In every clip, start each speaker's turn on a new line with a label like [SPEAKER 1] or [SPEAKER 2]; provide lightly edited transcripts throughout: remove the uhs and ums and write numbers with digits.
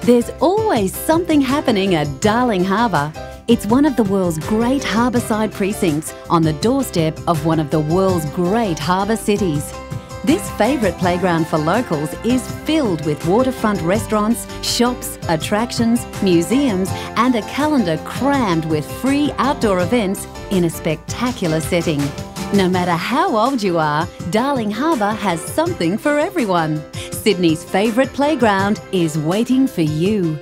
[SPEAKER 1] There's always something happening at Darling Harbour. It's one of the world's great harbourside precincts on the doorstep of one of the world's great harbour cities. This favourite playground for locals is filled with waterfront restaurants, shops, attractions, museums and a calendar crammed with free outdoor events in a spectacular setting. No matter how old you are, Darling Harbour has something for everyone. Sydney's favourite playground is waiting for you.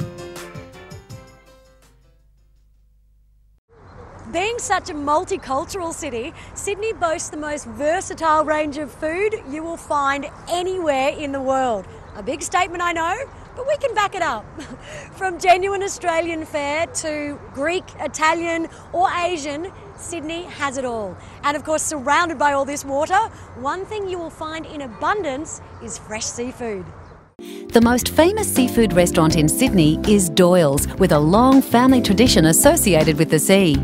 [SPEAKER 2] Being such a multicultural city, Sydney boasts the most versatile range of food you will find anywhere in the world. A big statement, I know, but we can back it up. From genuine Australian fare to Greek, Italian or Asian, Sydney has it all. And of course, surrounded by all this water, one thing you will find in abundance is fresh seafood.
[SPEAKER 1] The most famous seafood restaurant in Sydney is Doyle's, with a long family tradition associated with the sea.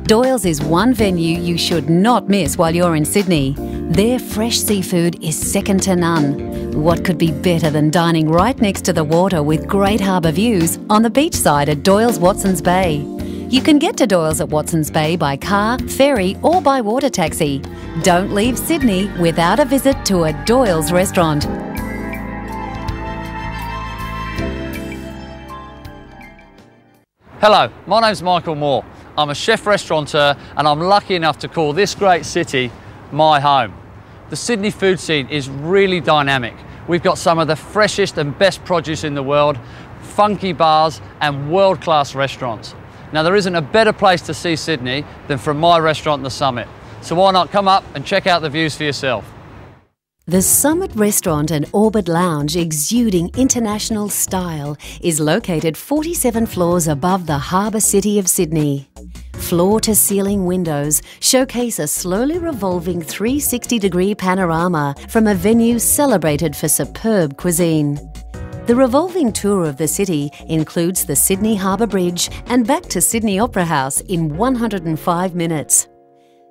[SPEAKER 1] Doyle's is one venue you should not miss while you're in Sydney. Their fresh seafood is second to none. What could be better than dining right next to the water with great harbour views on the beachside at Doyle's Watsons Bay? You can get to Doyle's at Watsons Bay by car, ferry or by water taxi. Don't leave Sydney without a visit to a Doyle's restaurant.
[SPEAKER 3] Hello, my name's Michael Moore. I'm a chef restaurateur and I'm lucky enough to call this great city my home. The Sydney food scene is really dynamic. We've got some of the freshest and best produce in the world, funky bars and world-class restaurants. Now there isn't a better place to see Sydney than from my restaurant, The Summit. So why not come up and check out the views for yourself.
[SPEAKER 1] The Summit Restaurant and Orbit Lounge, exuding international style, is located 47 floors above the harbour city of Sydney. Floor-to-ceiling windows showcase a slowly revolving 360-degree panorama from a venue celebrated for superb cuisine. The revolving tour of the city includes the Sydney Harbour Bridge and back to Sydney Opera House in 105 minutes.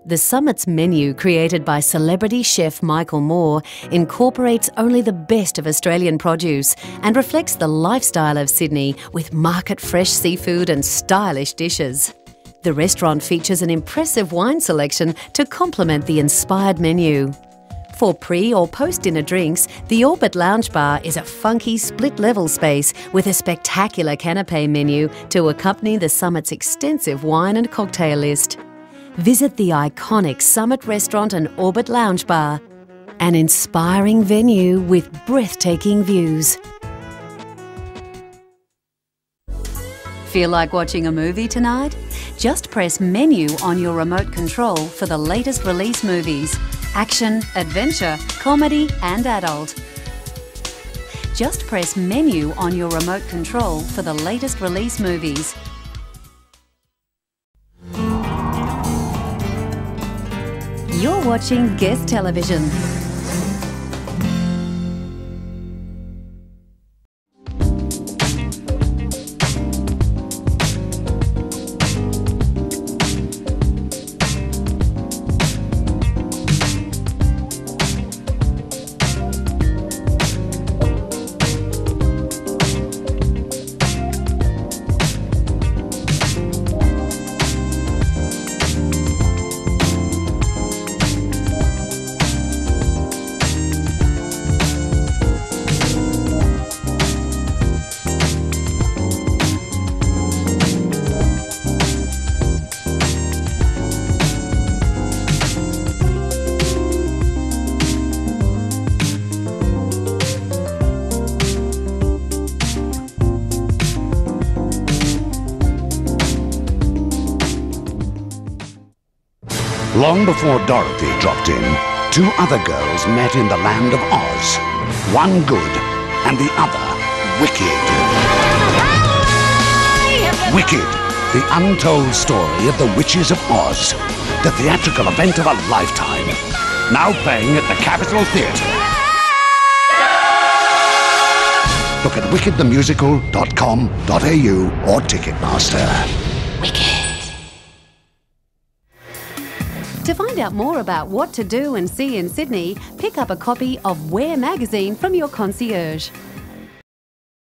[SPEAKER 1] The Summit's menu, created by celebrity chef Michael Moore, incorporates only the best of Australian produce and reflects the lifestyle of Sydney with market-fresh seafood and stylish dishes. The restaurant features an impressive wine selection to complement the inspired menu. For pre- or post-dinner drinks, the Orbit Lounge Bar is a funky split-level space with a spectacular canapé menu to accompany the Summit's extensive wine and cocktail list. Visit the iconic Summit Restaurant and Orbit Lounge Bar, an inspiring venue with breathtaking views. Feel like watching a movie tonight? Just press menu on your remote control for the latest release movies. Action, adventure, comedy and adult. Just press menu on your remote control for the latest release movies. You're watching Guest Television.
[SPEAKER 4] Long before Dorothy dropped in, two other girls met in the land of Oz. One good and the other wicked. Wicked, the untold story of the Witches of Oz. The theatrical event of a lifetime. Now playing at the Capitol Theatre. Look at wickedthemusical.com.au or Ticketmaster.
[SPEAKER 1] Wicked. To find out more about what to do and see in Sydney, pick up a copy of Where magazine from your concierge.